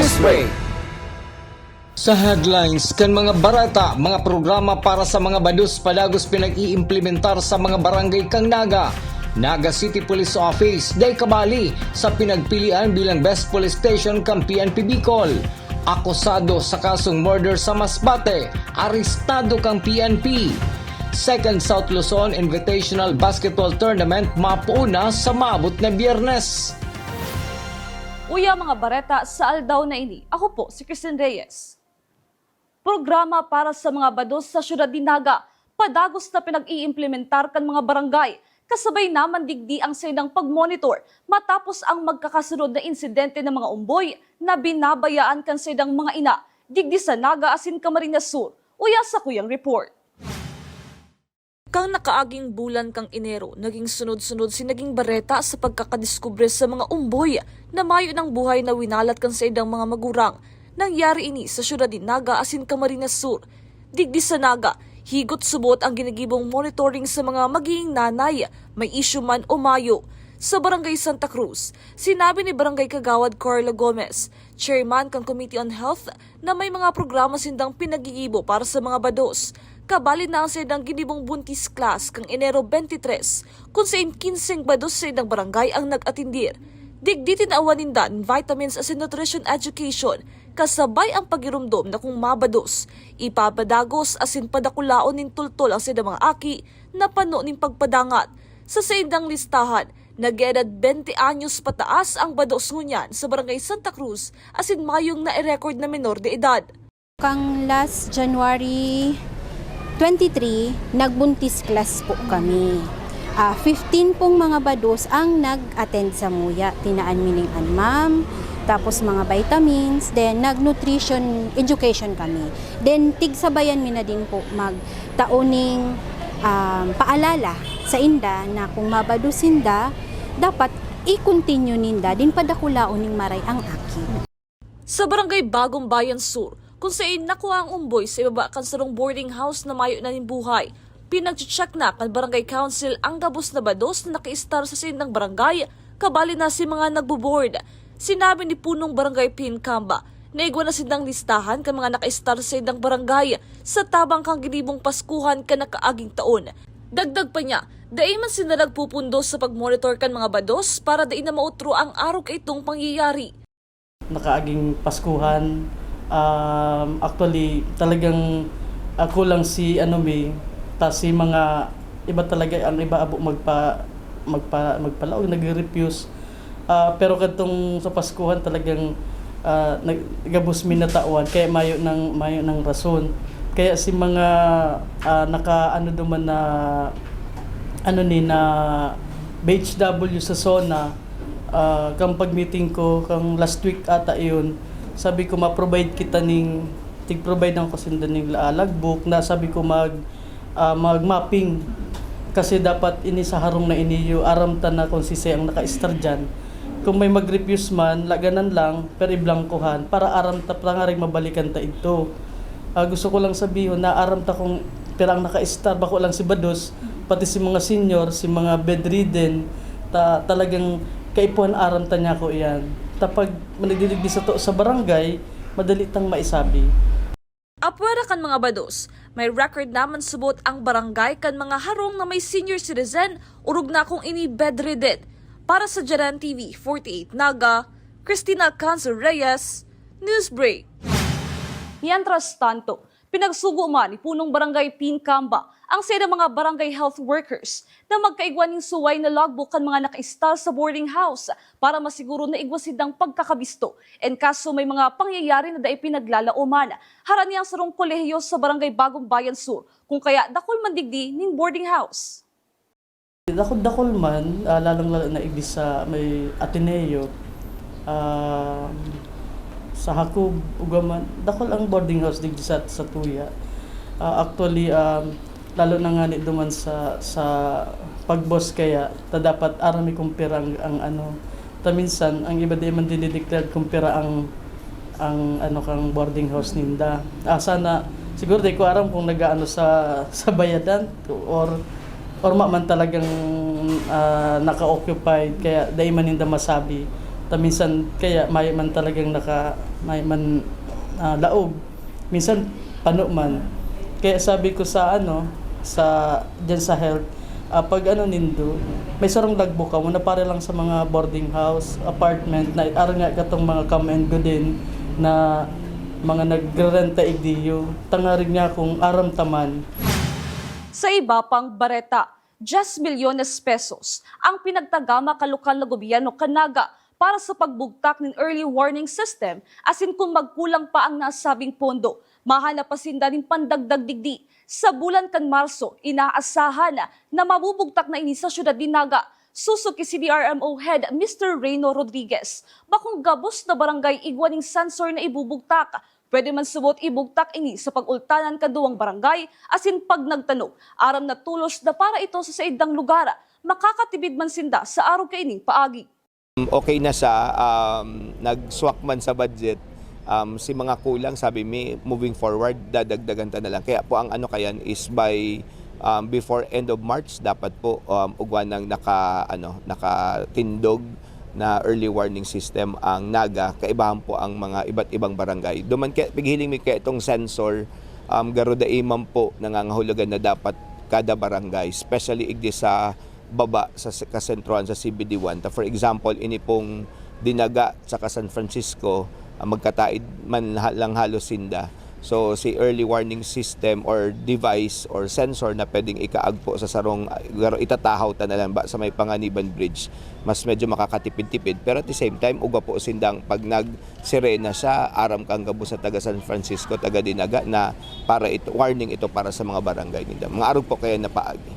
Newsbreak. Sa headlines kan mga barata, mga programa para sa mga badus padagos pinag-iimplementar sa mga barangay kang Naga City Police Office, day kabali sa pinagpilian bilang Best Police Station kang PNP Bicol. Akusado sa kasong murder sa Masbate, arestado kang PNP. Second South Luzon Invitational Basketball Tournament mapuuna sa maabot na Biyernes. Uya mga bareta sa aldaw na ini, ako po si Christine Reyes. Programa para sa mga bados sa syudad ni Naga, padagos na pinag-iimplementar kan mga barangay, kasabay naman digdi ang sinang pag-monitor matapos ang magkakasunod na insidente ng mga umboy na binabayaan kan sinang mga ina, digdi sa Naga asin Camarines Sur. Uya sa kuyang report. Kang nakaaging bulan kang Enero, naging sunod-sunod si naging bareta sa pagkakadiskubre sa mga umboy na mayo ng buhay na winalat kan sa idang mga magurang. Nangyari ini sa syudad ni Naga asin Camarines Sur. Digdi sa Naga, higot subot ang ginagibong monitoring sa mga magiging nanay, may issue man o mayo. Sa Barangay Santa Cruz, sinabi ni Barangay Kagawad Carla Gomez, chairman kang Committee on Health, na may mga programa sindang pinagigibo para sa mga bados. Kabali na ang sindang ginibong buntis class kang Enero 23, kung sa 15 bados sa idang barangay ang nag-atindir. Digdi tinaawan nindan vitamins as in nutrition education, kasabay ang pagirumdom na kung mabados, ipapadagos asin padakulaon nin tultol ang sida mga aki na pano ning pagpadangat. Sa saindang listahan, nag-edad 20 anyos pataas ang bados ngunyan sa Barangay Santa Cruz asin mayong na-record na menor de edad. Kang last January 23, nagbuntis class po kami. 15 pong mga bados ang nag-attend sa muya. Tinaan mining ma'am, tapos mga vitamins, then nag-nutrition education kami. Then tigsabayan mi na din po magtaoning paalala sa inda na kung mabados inda, dapat i-continue ninda din padakulaon ning maray ang aki. Sa Barangay Bagong Bayan Sur, kung saan nakuha ang umboy sa ibaba kan sarong boarding house na mayo na ning buhay, pinag-check na kan Barangay Council ang gabos na bados na naka-star sa sindang barangay, kabali na si mga nagbo-board. Sinabi ni Punong Barangay Pincamba na igwa na sindang listahan kan mga naka-star sa sindang barangay sa tabang kang ginibong Paskuhan ka nakaaging taon. Dagdag pa niya, dai man sila nagpupundo sa pag-monitor kan mga bados para dai na mautro ang araw kay itong pangyayari. Nakaaging Paskuhan, actually talagang kulang si si mga iba talaga ang iba abo magpalaog nagre-refuse, pero kadtong sa Paskuhan talagang nagabos mi na taon kaya mayo ng rason kaya si mga duman na na BHW sa zona, kang pag-meeting ko kang last week ata iyon, sabi ko ma-provide kita ning tig-provide ng kasindan ning logbook na sabi ko mag-mapping kasi dapat ini sa harong na iniyo aramtan na kung sisay ang naka-star dyan. Kung may mag-refuse man, laganan lang, pero iblangkuhan para aramta pa nga rin mabalikan ta ito. Gusto ko lang sabihin na aramta kung pirang naka-star, bako lang si bados, pati si mga senior, si mga bedridden, talagang kaipuan aramta niya ko iyan. Tapag managdiligdi sa to sa barangay, madali tang maisabi. Apwera kan mga bados, may record naman subot ang barangay kan mga harong na may senior citizen, urog na kung ini bedridden. Para sa Jaran TV 48 Naga, Cristina Cancer Reyes, Newsbreak. Mientras tanto, pinagsugo man ni Punong Barangay Pincamba ang sada mga barangay health workers na magkaigwan ng suway na logbook kan mga naka-install sa boarding house para masiguro na igwasid ang pagkakabisto. En kaso may mga pangyayari na daay pinaglalauman, haran niyang sarong kolehiyo sa Barangay Bagong Bayan Sur, kung kaya dakol mandigdi ning boarding house. Dakol man, lalong-lalo na ibis sa may Ateneo, sa Hakob, Ugaman, dakol ang boarding house digdi sa Tuya. Actually, lalo na nga duman sa pag-boss kaya dapat arami kumpira ang minsan ang iba di man dinideclare kumpira ang kang boarding house ninda. Sana siguro di ko aram kung nagaano sa bayadan or man talagang naka-occupied kaya dahil man ninda masabi minsan kaya may man talagang may man laog, minsan pano man. Kaya sabi ko sa dyan sa health, pag nindo, may sarong lagbo ka muna para lang sa mga boarding house, apartment, na aron nga katong mga come and go din na mga nagrerenta igdiyo. Tangarig nga kung aram taman. Sa iba pang bareta, 10 milyones pesos ang pinagtagama ka lokal na gobyerno kanaga para sa pagbugtak ng early warning system asin kung magkulang pa ang nasabing pondo. Mahanap pa sinda ng pandagdag digdi. Sa bulan kan Marso, inaasahan na mabubugtak na ini sa syudad din Naga. Susuki CDRMO Head Mr. Reyno Rodriguez. Bakong gabos na barangay igwaning sensor na ibubugtak. Pwede man subot ibugtak ini sa pag-ultanan kaduwang barangay asin pag nagtanong, aram na tulos na para ito sa saidang lugar, makakatibid man sinda sa araw kaining paagi. Okay na sa nag-swak man sa budget, si mga kulang sabi mi moving forward dadagdagan ta na lang. Kaya po ang kayan is by before end of March dapat po ugwan ng nakatindog na early warning system ang Naga, kaibahan po ang mga iba't ibang barangay. Duman pighiling mi kaya itong sensor, garuda imam po nangangahulugan na dapat kada barangay, especially igdi sa baba sa kasentruan sa CBD1. For example, ini pong Dinaga sa San Francisco, magkataid man lang halos sinda. So si early warning system or device or sensor na pwedeng ikaagpo sa sarong itatahaw ta na lang ba sa may Panganiban Bridge, mas medyo makakatipid-tipid, pero at the same time uga po sindang pag nag-sirena siya aram kang gabo sa taga San Francisco, taga Dinaga na para ito warning ito para sa mga barangay nila. Mga araw po kaya na paagi.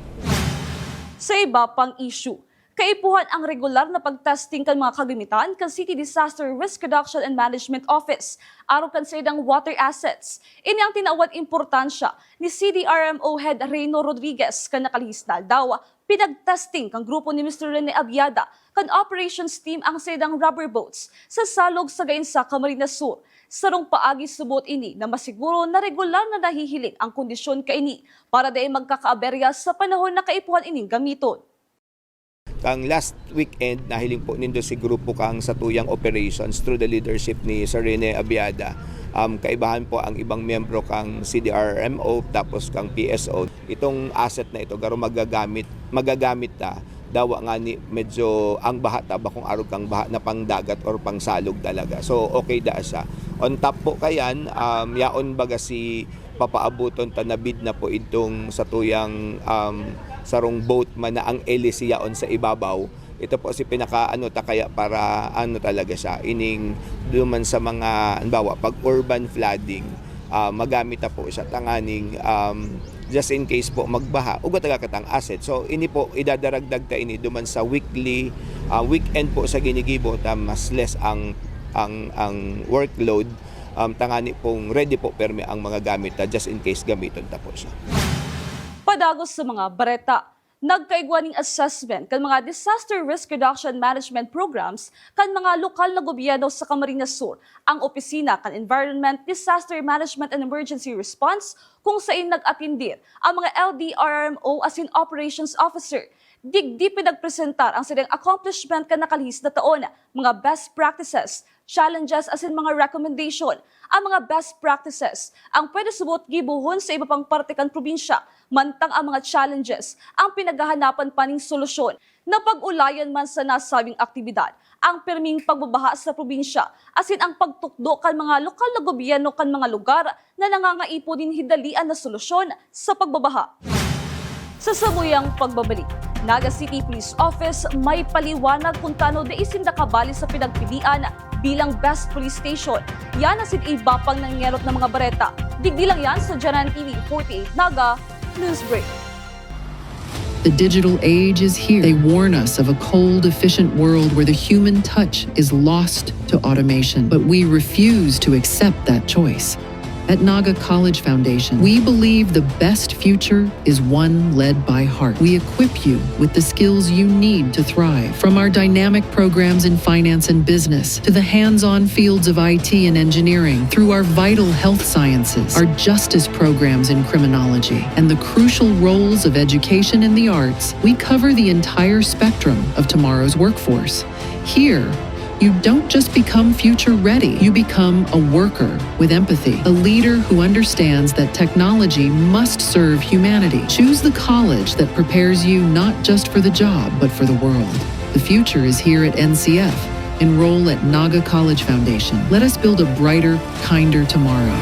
Sa iba pang issue, kaipuhan ang regular na pagtesting kan mga kagamitan kan City Disaster Risk Reduction and Management Office araw kan sa idang water assets. Ini ang tinawad importansya ni CDRMO Head Reyno Rodriguez kan nakalihisnal daw pinagtesting kang grupo ni Mr. Rene Abiada kan operations team ang sa idang rubber boats sa salog sa Gainsa, Camarines Sur. Sarong paagi subot ini na masiguro na regular na nahihiling ang kondisyon kaini para dahil magkakaaberya sa panahon na kaipuhan ining gamiton. Kang last weekend, nahiling po nindo si grupo kang sa tuyang operations through the leadership ni Sir Rene Abiada. Kaibahan po ang ibang miyembro kang CDRMO tapos kang PSO. Itong asset na ito, garo magagamit ta. Dawa nga ni medyo ang baha taba kung arog kang baha na pangdagat or pangsalog talaga. So okay da siya. On top po kayan, yaon baga si papaabuton ta na bid na po itong sa tuyang sarong boat man na ang LC yaon sa ibabaw. Ito po si pinaka ta kaya para talaga siya ining duman sa mga anbawa pag urban flooding, magamit na po siya tanganing just in case po magbaha uga taga katang asset. So ini po idadaragdag ta ini duman sa weekly weekend po sa Ginigibo ta mas less ang workload, tangani pong ready po permi ang mga gamit ta just in case gamiton ta po siya. Padagos sa mga bareta, nagkaigwaning assessment kan mga disaster risk reduction management programs kan mga lokal na gobyerno sa Camarines Sur, ang opisina kan Environment, Disaster Management and Emergency Response kung saan nag-atindir ang mga LDRMO as in Operations Officer. Digdi pinagpresentar ang silang accomplishment kan nakalihis na taon, mga best practices, challenges as in mga recommendation. Ang mga best practices ang pwede subot gibuhon sa iba pang parte kan probinsya, mantang ang mga challenges ang pinaghahanapan pa ning solusyon na pag-ulayan man sa nasabing aktibidad ang perming pagbabaha sa probinsya asin ang pagtukdo kan mga lokal na gobyerno kan mga lugar na nangangaipo din hidalian na solusyon sa pagbabaha. Sa sabuyang pagbabalik, Naga City Police Office may paliwanag kung tano da isin nakabali sa pinagpilian bilang best police station. Yan asin iba pang nangyarot ng mga bareta. Digdi lang yan sa Janan TV 48 Naga Newsbreak. The digital age is here. They warn us of a cold, efficient world where the human touch is lost to automation. But we refuse to accept that choice. At Naga College Foundation, we believe the best future is one led by heart. We equip you with the skills you need to thrive. From our dynamic programs in finance and business, to the hands-on fields of IT and engineering, through our vital health sciences, our justice programs in criminology, and the crucial roles of education in the arts, we cover the entire spectrum of tomorrow's workforce. Here, You don't just become future ready, you become a worker with empathy, a leader who understands that technology must serve humanity. Choose the college that prepares you not just for the job, but for the world. The future is here at NCF. Enroll at Naga College Foundation. Let us build a brighter, kinder tomorrow.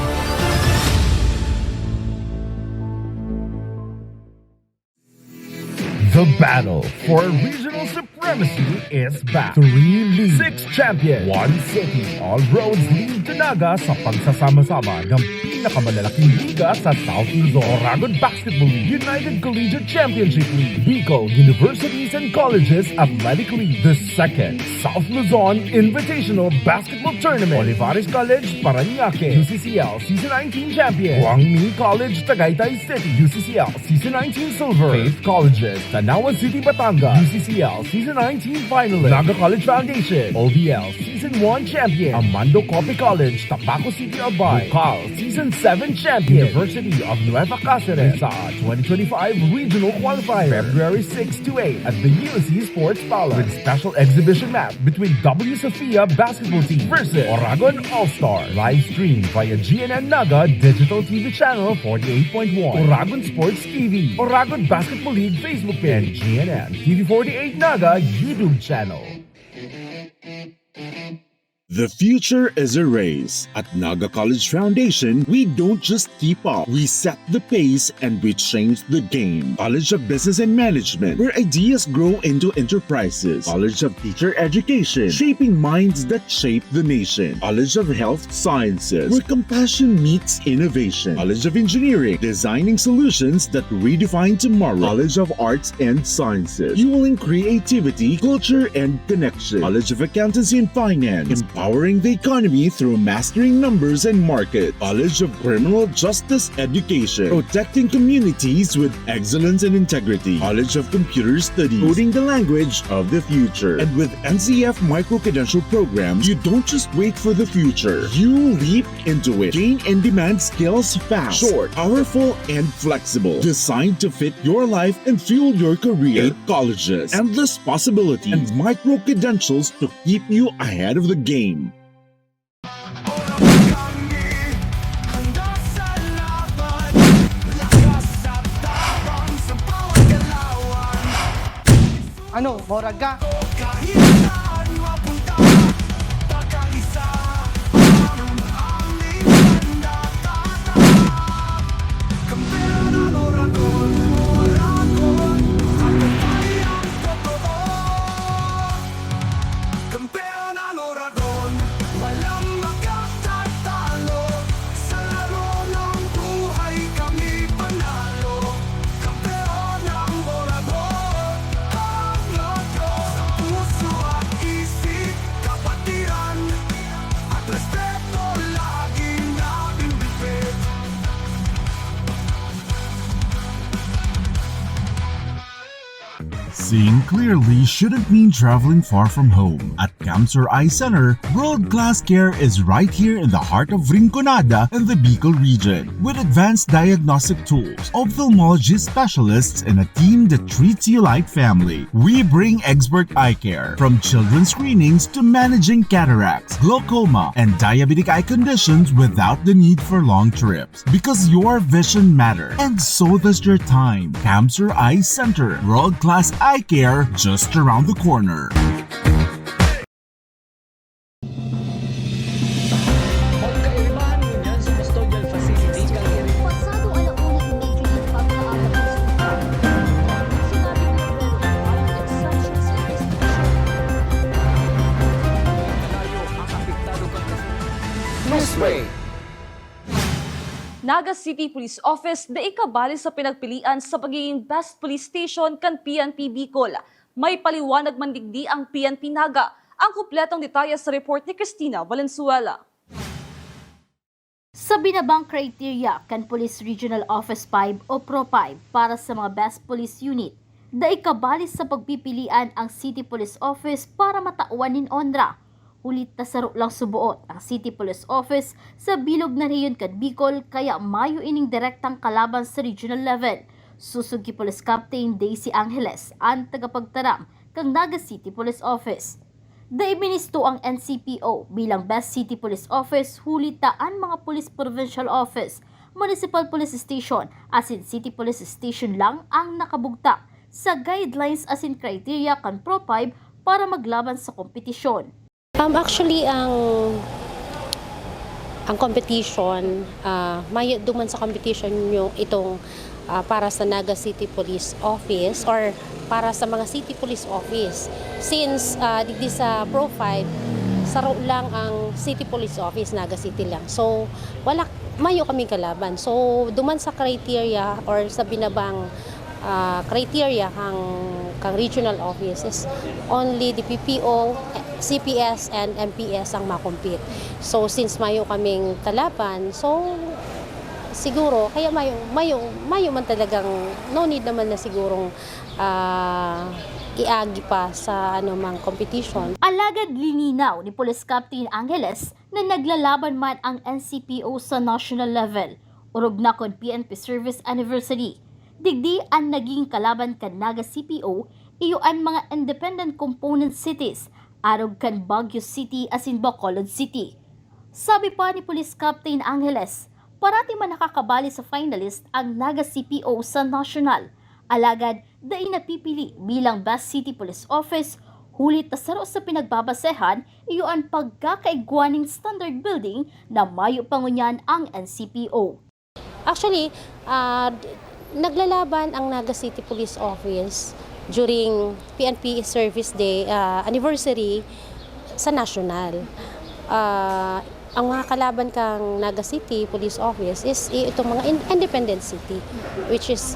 The battle for regional supremacy is back. 3 leagues, 6 champions, 1 city. All roads lead to Naga sa pagsasama-sama ng pinakamalalaking liga sa South Luzon. Oragon Basketball League, United Collegiate Championship League, Bicol Universities and Colleges Athletic League, the second South Luzon Invitational Basketball Tournament, Olivares College, Parañaque, UCCL Season 19 Champion, Guangmi College, Tagaytay City, UCCL Season 19 Silver, Faith Colleges, Tanawan City, Batangas, UCCL Season 19 Finalist, Naga College Foundation, OVL Season 1 Champion, Amando Cope College, Tapaco City, Albay, Cal Season 7 Champion, University of Nueva Cáceres, sa 2025 Regional Qualifier, February 6 to 8 at the USC Sports Palace, with special exhibition match between W. Sofia Basketball Team versus Oragon All-Star, live stream via GNN Naga Digital TV Channel 48.1, Oragon Sports TV, Oragon Basketball League Facebook page, and GNN TV48 Naga YouTube channel. The future is a race. At Naga College Foundation, we don't just keep up. We set the pace and we change the game. College of Business and Management, where ideas grow into enterprises. College of Teacher Education, shaping minds that shape the nation. College of Health Sciences, where compassion meets innovation. College of Engineering, designing solutions that redefine tomorrow. College of Arts and Sciences, fueling creativity, culture, and connection. College of Accountancy and Finance, empowering the economy through mastering numbers and market. College of Criminal Justice Education, protecting communities with excellence and integrity. College of Computer Studies, coding the language of the future. And with NCF micro-credential programs, you don't just wait for the future. You leap into it. Gain and demand skills fast, short, powerful, and flexible. Designed to fit your life and fuel your career. 8 colleges, endless possibilities, and micro-credentials to keep you ahead of the game. Ano, morag ka? Seeing clearly shouldn't mean traveling far from home. At Camsur Eye Center, world-class care is right here in the heart of Rinconada and the Bicol region. With advanced diagnostic tools, ophthalmology specialists, and a team that treats you like family, we bring expert eye care. From children's screenings to managing cataracts, glaucoma, and diabetic eye conditions without the need for long trips. Because your vision matters, and so does your time. Camsur Eye Center, world-class eye care just around the corner. Magkaibahan mo dyan sa custodial facility kang Pasado alauna immediately pagkaabot ng sultan. Sinabi ni Guerrero ang exemption sa investigation. Newsway. Naga City Police Office da ikabali sa pinagpilian sa pagiging best police station kan PNP Bicol. May paliwanag man digdi ang PNP Naga. Ang kumpletong detalye sa report ni Cristina Valenzuela. Sa binabang criteria kan Police Regional Office 5 o Pro 5 para sa mga best police unit, da ikabali sa pagpipilian ang City Police Office para matawan nin Ondra. Ulit na saro lang subuot ang City Police Office sa bilog na rehiyon kan Bicol kaya mayo ining direktang kalaban sa regional level. Susugi Police Captain Daisy Angeles ang tagapagtaram kang Naga City Police Office. Daibinisto ang NCPO bilang Best City Police Office, hulitaan mga Police Provincial Office, Municipal Police Station as in City Police Station lang ang nakabugta sa guidelines as in criteria kan Pro5 para maglaban sa kompetisyon. Actually, ang competition, may duman sa competition yung itong para sa Naga City Police Office or para sa mga City Police Office. Since di sa Pro5, saro lang ang City Police Office, Naga City lang. So, mayo kaming kalaban. So, duman sa criteria or sa binabang criteria kang regional offices, only the PPO, CPS, and MPS ang makompete. So, since mayo kaming kalaban, so, siguro, kaya mayo man talagang, no need naman na sigurong iagi pa sa anumang competition. Alagad lininaw ni Police Captain Angeles na naglalaban man ang NCPO sa national level. Urog na kon PNP Service Anniversary. Digdi ang naging kalaban kan Naga CPO, iyuan mga independent component cities, arog kan Baguio City as in Bacolod City. Sabi pa ni Police Captain Angeles, parati man nakakabali sa finalist ang Naga CPO sa national. Alagad, dai napipili bilang Best City Police Office, hulit na saro sa pinagbabasehan, iyuan pagkakaigwaning standard building na mayo pangunyan ang NCPO. Actually, naglalaban ang Naga City Police Office during PNP Service Day anniversary sa national. Ang mga kalaban kang Naga City Police Office is itong mga independent city, which is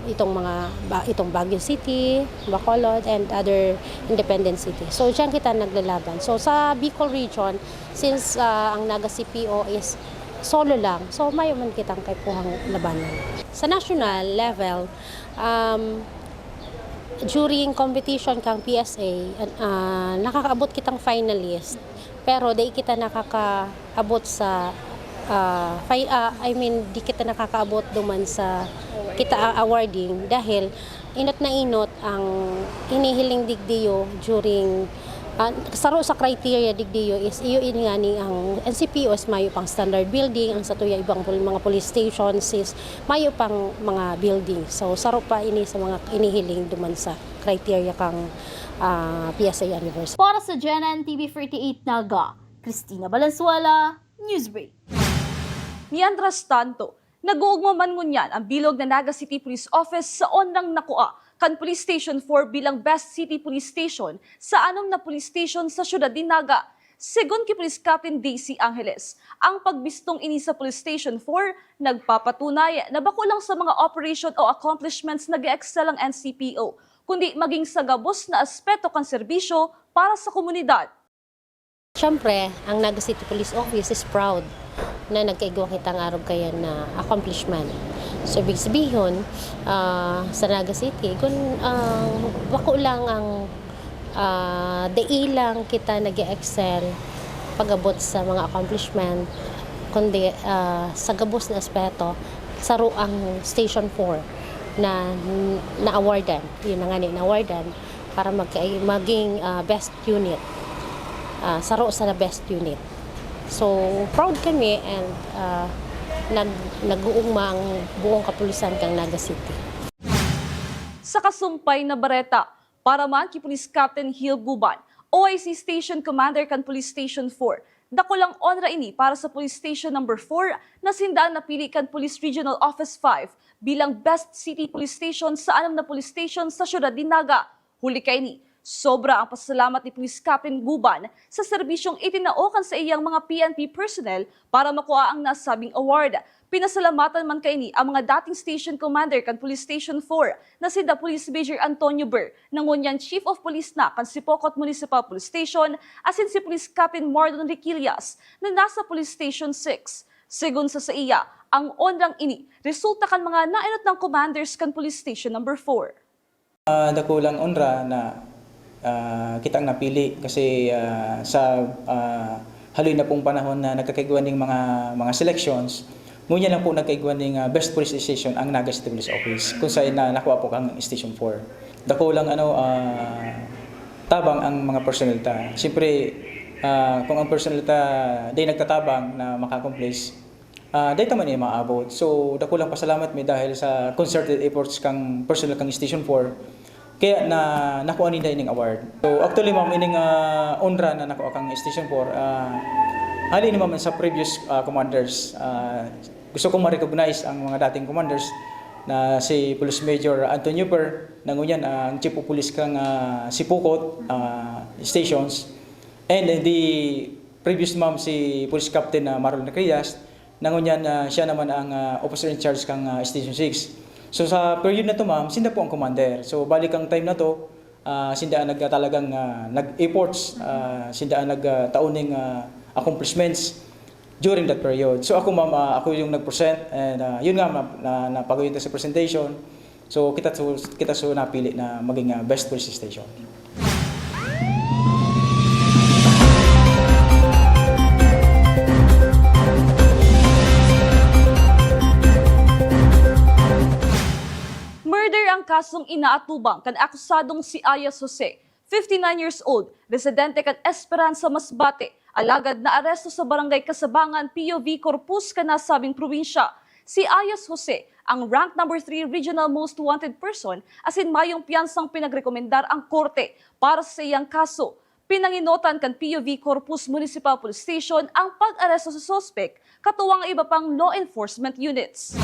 itong Baguio City, Bacolod, and other independent city. So diyan kita naglalaban. So sa Bicol region, since ang Naga CPO is solo lang, so mayo man kitang kay puhang labanan. Sa national level, during competition kang PSA, nakakaabot kitang finalist. Pero di kita nakakaabot sa di kita nakakaabot duman sa kita awarding dahil inot na inot ang inihiling digdiyo during saro sa criteria digdiyo is iyo ingani ang NCPO is mayo pang standard building, ang satuya ibang mga police stations is mayo pang mga building. So saro pa ini sa mga inihiling duman sa criteria kang PSA Anniversary. Para sa GNN TV48 Naga, Cristina Valenzuela, Newsbreak. Mientras tanto, nag-uugma man ngunyan ang bilog na Naga City Police Office sa onrang nakua kan Police Station 4 bilang Best City Police Station sa anom na police station sa syudad din Naga. Segun kay Police Captain Daisy Angeles, ang pagbistong ini sa Police Station 4 nagpapatunay na bako lang sa mga operation o accomplishments nag-excel ang NCPO, kundi maging sa gabos na aspeto kan serbisyo para sa komunidad. Siyempre, ang Naga City Police Office is proud na nagkaigwa kitang arog kaya na accomplishment. So, ibig sabihin, sa Naga City, kung wako lang ang dailang kita nag-excel pag-abot sa mga accomplishment, kundi sa gabos na aspeto, saro ang Station 4 na na-awardan, yun na nga na-awardan para maging best unit. Saro sa best unit. So, proud kami and nag-uugma ang buong kapulisan kang Naga City. Sa kasumpay na bareta, para man kay Police Captain Hill Guban, OIC Station Commander kan Police Station 4, dako lang onra ini para sa Police Station number 4 na sindang napili kan Police Regional Office 5 bilang Best City Police Station sa anam na police station sa syudad din Naga. Huli kay ni, sobra ang pasalamat ni Police Captain Guban sa serbisyong itinaokan sa iyang mga PNP personnel para makuha ang nasabing award. Pinasalamatan man kay ni ang mga dating station commander kan Police Station 4 na si Police Major Antonio Ber, nangunyan Chief of Police na kan Sipocot Municipal Police Station, asin si Police Captain Mardon Riquillas na nasa Police Station 6. Segun sa iya, ang onrang ini resulta kan mga nainot ng commanders kan Police Station number 4. Dako lang onra na kitang napili kasi sa haloy na pong panahon na nagkakaigwan ng mga selections, ngunyan lang po nagkaigwan ng Best Police Station ang Naga City Police Office kung saan na nakuha po ang Station 4. Dako lang tabang ang mga personalita. Siyempre, kung ang personalita di nagtatabang na makakomplis, dahil man niya maabot. So, dako lang pasalamat mi dahil sa concerted efforts kang personal kang Station 4, kaya na nakuha ni dining award. So, actually, ma'am, ining honra na nakuha kang Station 4, hali ni ma'am sa previous commanders. Gusto kong ma-recognize ang mga dating commanders na si Police Major Antonio Per, nangunyan ang Chief of Police kang si Pukot Stations, and the previous ma'am si Police Captain Marlon Crias, nangunyan siya naman ang officer in charge kang Station 6. So sa period na to ma'am, sinda po ang commander. So balik ang time na to, sinda ang talagang nag-efforts, sinda ang nagtauning accomplishments during that period. So ako ma'am, ako yung nag-present, and yun nga ma'am, napagayon sa presentation. So kita so napili na maging best police station. Murder ang kasong inaatubang kan akusadong si Ayas Jose, 59 years old, residente kan Esperanza, Masbate, alagad na aresto sa barangay Kasabangan, POV Corpus, kanasabing probinsya. Si Ayas Jose, ang rank number 3 regional most wanted person, asin mayong piyansang pinagrekomendar ang korte para sa iyang kaso. Pinanginotan kan POV Corpus Municipal Police Station ang pag-aresto sa sospek, katuwang iba pang law enforcement units.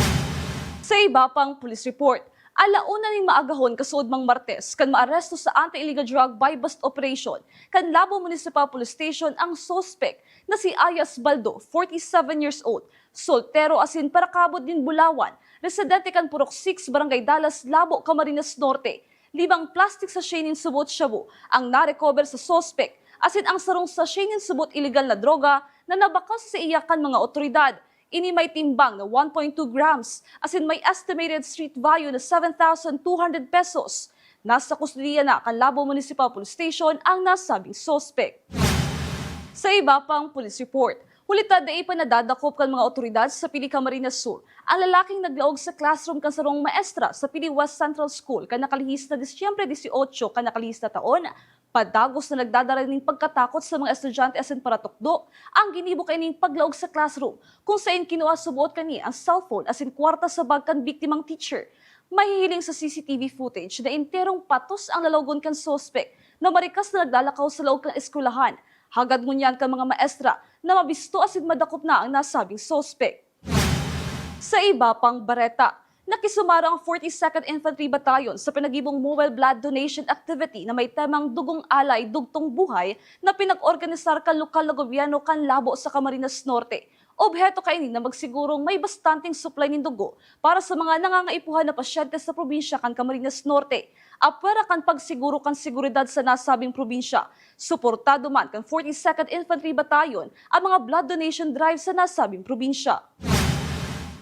Sa iba pang police report, alauna ning maagahon kasud mang Martes kan maaresto sa anti-illegal drug buy-bust operation kan Labo Municipal Police Station ang suspect na si Ayas Baldo, 47 years old, soltero asin parakabod din Bulawan, residente kan Purok 6, Barangay Dallas, Labo, Camarines Norte. Libang plastic sa nin subot shabu ang narecover sa suspect asin ang sarong sa nin subot illegal na droga na nabakas sa iyakan mga otoridad. Ini may timbang na 1.2 grams, asin may estimated street value na 7,200 pesos. Nasa kustudiya na kan Labo Municipal Police Station ang nasabing suspect. Sa iba pang police report, hulitad na ipanadadakop kan mga otoridad sa Pili Camarines Sur ang lalaking naglaog sa classroom kan sarong maestra sa Pili West Central School kan nakalihis na Disyembre 18 kan nakalihis na taon. Padagos na nagdadala ning pagkatakot sa mga estudyante asin para tukdo ang ginibo kay ning paglaog sa classroom kung saan kinuha subuot kani ang cellphone asin kwarta sa bag kan biktimang teacher. Mahihiling sa CCTV footage na interong patos ang lalagon kan suspect na marikas na naglalakaw sa loob kan eskwelahan. Hagad ngunyan kan mga maestra na mabisto asin madakop na ang nasabing suspect. Sa iba pang bareta, nakisumara ang 42nd Infantry Battalion sa pinagibong mobile blood donation activity na may temang Dugong Alay, Dugtong Buhay na pinag-organisar kan lokal na gobyerno kan Labo sa Camarines Norte. Obheto kainin na magsigurong may bastanteng supply ng dugo para sa mga nangangaipuhan na pasyente sa probinsya kan Camarines Norte. Apwera kan pagsiguro kan seguridad sa nasabing probinsya. Suportado man kan 42nd Infantry Battalion ang mga blood donation drive sa nasabing probinsya.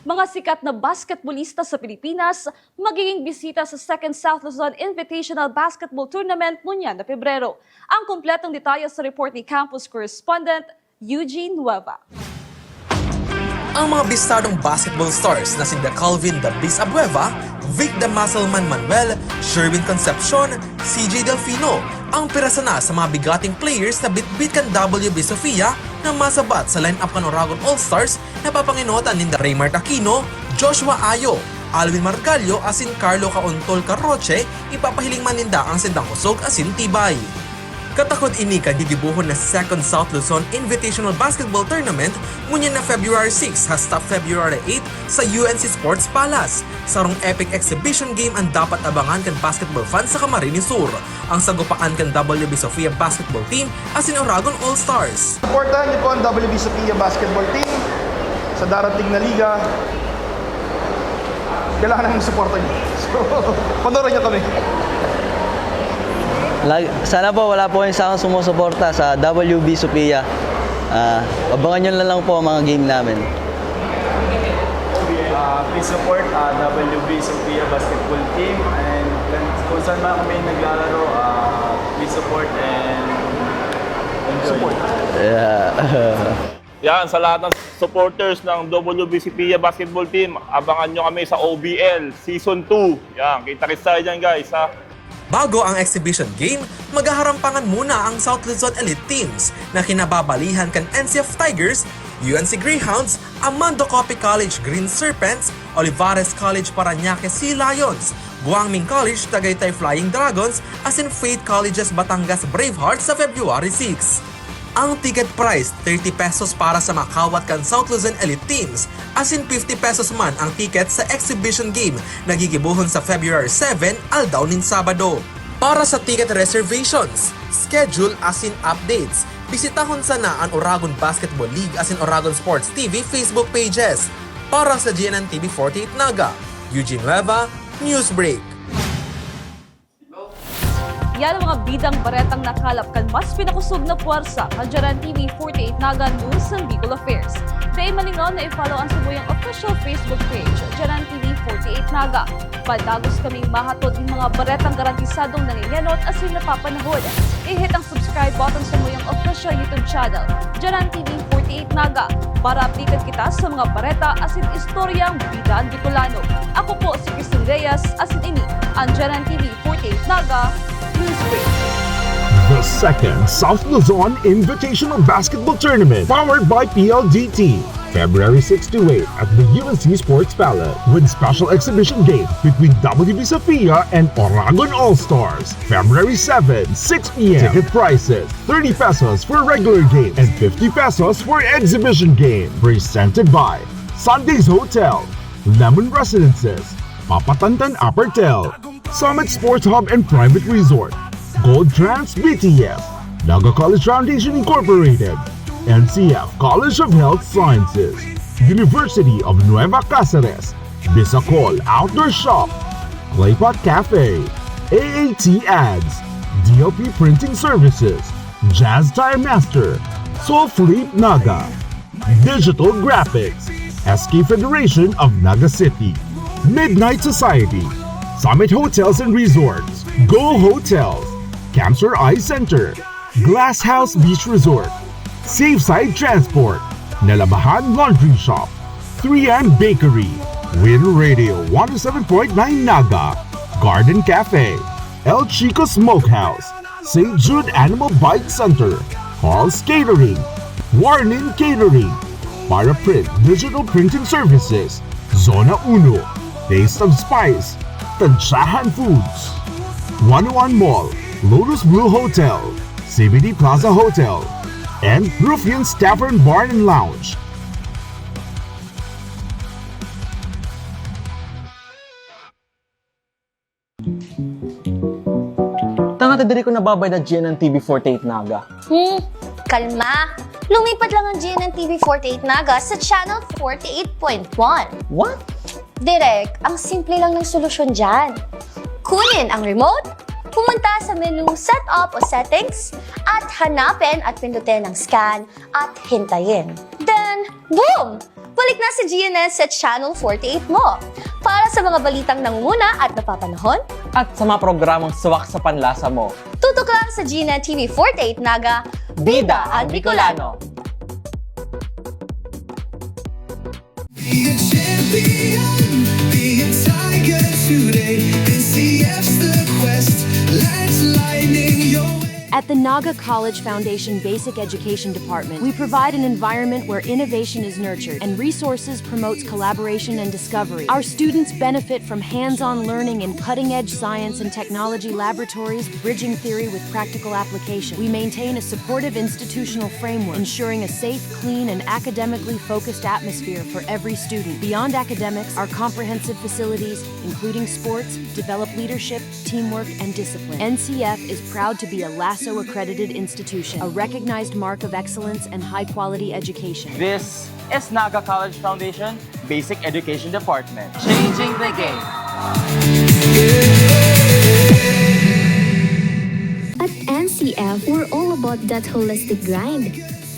Mga sikat na basketballista sa Pilipinas magiging bisita sa 2nd South Luzon Invitational Basketball Tournament ngunyan na Pebrero. Ang kumpletong detalye sa report ni campus correspondent Eugene Nueva. Ang mga bistadong basketball stars na sina Calvin The Beast Abueva, Vic The Muscleman Manuel, Sherwin Concepcion, CJ Delfino, ang pirasa na sa mga bigating players na bitbit kan WB Sofia na masabat sa line-up kan Oragon All-Stars na papanginotan ni Raymart Aquino, Joshua Ayo, Alvin Margallo asin Carlo Caontol Carroche, ipapahiling maninda ang sindang kusog asin tibay. Katakot ini kan didibuhon na 2nd South Luzon Invitational Basketball Tournament ngunyan na February 6 hasta February 8 sa UNC Sports Palace. Sarong epic exhibition game ang dapat abangan kan basketball fans sa Camarines Sur. Ang sagupaan kan WB Sofia Basketball Team asin Oragon All-Stars. Supportahan niyo po ang WB Sofia Basketball Team sa darating na liga. Kailangan namin suporta niyo. So, panoorin niyo kami. Sana po wala po kayong sakang sumusuporta sa WB Sofia. Abangan nyo na lang po ang mga game namin. Please support WB Sofia Basketball Team, and kung saan man kami naglalaro, please support and enjoy. Yan, sa lahat ng supporters ng WB Sofia Basketball Team, abangan nyo kami sa OBL Season 2. Yan, kita-kits tayo dyan guys ha. Bago ang exhibition game, maghaharampangan muna ang South Luzon Elite teams na kinababalihan kan NCF Tigers, UNC Greyhounds, Amando Coppy College Green Serpents, Olivares College Parañaque Sea Lions, Guangming College Tagaytay Flying Dragons, as in Faith College's Batangas Bravehearts sa February 6. Ang ticket price, 30 pesos para sa makawat kan South Luzon Elite teams, as in 50 pesos man ang ticket sa exhibition game na gigibuhon sa February 7 aldaw nin Sabado. Para sa ticket reservations, schedule as in updates, bisitahon sana ang Oragon Basketball League as in Oragon Sports TV Facebook pages. Para sa GNN TV 48 Naga, Eugene Leva, Newsbreak. Yan ang mga bidang baretang nakalap kan mas pinakusog na puwersa kan GNN TV 48 Naga News and Legal Affairs. Dahil malingaw na i-follow ang sumuyang official Facebook page, GNN TV 48 Naga. Padagos kaming mahatod ng mga baretang garantisadong nangingenot as yung napapanahon. I-hit ang subscribe button sa sumuyang official YouTube channel, GNN TV 48 Naga, para updated kita sa mga bareta as in istoryang bidang Bicolano. Ako po si Christine Reyes as in ini, ang GNN TV 48 Naga, The second South Luzon Invitational Basketball Tournament powered by PLDT. February 6 to 8 at the UNC Sports Palace with special exhibition game between WB Sophia and Oragon All-Stars. February 7, 6 p.m. Ticket prices, 30 pesos for regular game and 50 pesos for exhibition game. Presented by Sundays Hotel, Lemon Residences, Papatantan Apertel, Summit Sports Hub and Private Resort, Gold Trans BTF, Naga College Foundation Incorporated, NCF College of Health Sciences, University of Nueva Cáceres, Bisacol Outdoor Shop, Claypot Cafe, AAT Ads, DLP Printing Services, Jazz Time Master, Soul Fleet Naga, Digital Graphics, SK Federation of Naga City, Midnight Society, Summit Hotels and Resorts, Go Hotels, Camsur Eye Center, Glass House Beach Resort, Safeside Transport, Nalabahan Laundry Shop, 3M Bakery, Win Radio 107.9 Naga, Garden Cafe, El Chico Smokehouse, St. Jude Animal Bike Center, Hall's Catering, Warning Catering, Paraprint Digital Printing Services, Zona Uno, Taste of Spice, Tansyahan Foods, 101 Mall, Lotus Blue Hotel, CBD Plaza Hotel, and Ruffian's Tavern Bar and Lounge. Tanga diri ko nababay na GNN TV 48 Naga. Kalma! Lumipat lang ang GNN TV 48 Naga sa channel 48.1. What? Direk, ang simple lang ng solusyon dyan. Kunin ang remote, pumunta sa menu Setup o Settings, at hanapin at pindutin ang scan at hintayin. Then, boom! Balik na si GNN sa channel 48 mo. Para sa mga balitang nangunguna at napapanahon, at sa mga programang suwak sa panlasa mo, tutok lang sa GNN TV 48 Naga, Bida ang Bicolano. Be a champion, be a tiger today. NCF's the quest, let's lightning your way. At the Naga College Foundation Basic Education Department, we provide an environment where innovation is nurtured and resources promotes collaboration and discovery. Our students benefit from hands-on learning in cutting-edge science and technology laboratories, bridging theory with practical application. We maintain a supportive institutional framework, ensuring a safe, clean, and academically focused atmosphere for every student. Beyond academics, our comprehensive facilities, including sports, develop leadership, teamwork, and discipline. NCF is proud to be a LASO-accredited institution, a recognized mark of excellence and high-quality education. this is Naga College Foundation Basic Education Department. Changing the game. At NCF, we're all about that holistic grind.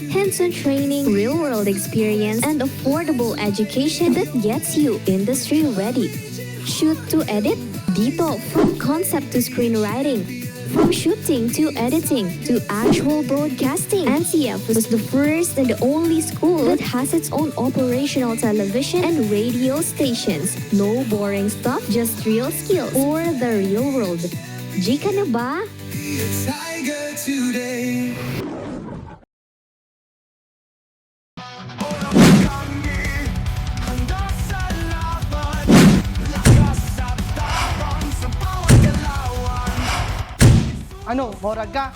Hands-on training, real-world experience, and affordable education that gets you industry ready. Shoot to edit? Dito, from concept to screenwriting. From shooting to editing to actual broadcasting, NCF was the first and the only school that has its own operational television and radio stations. No boring stuff, just real skills for the real world. G ka na ba? Be a tiger today. Ano, morag ka?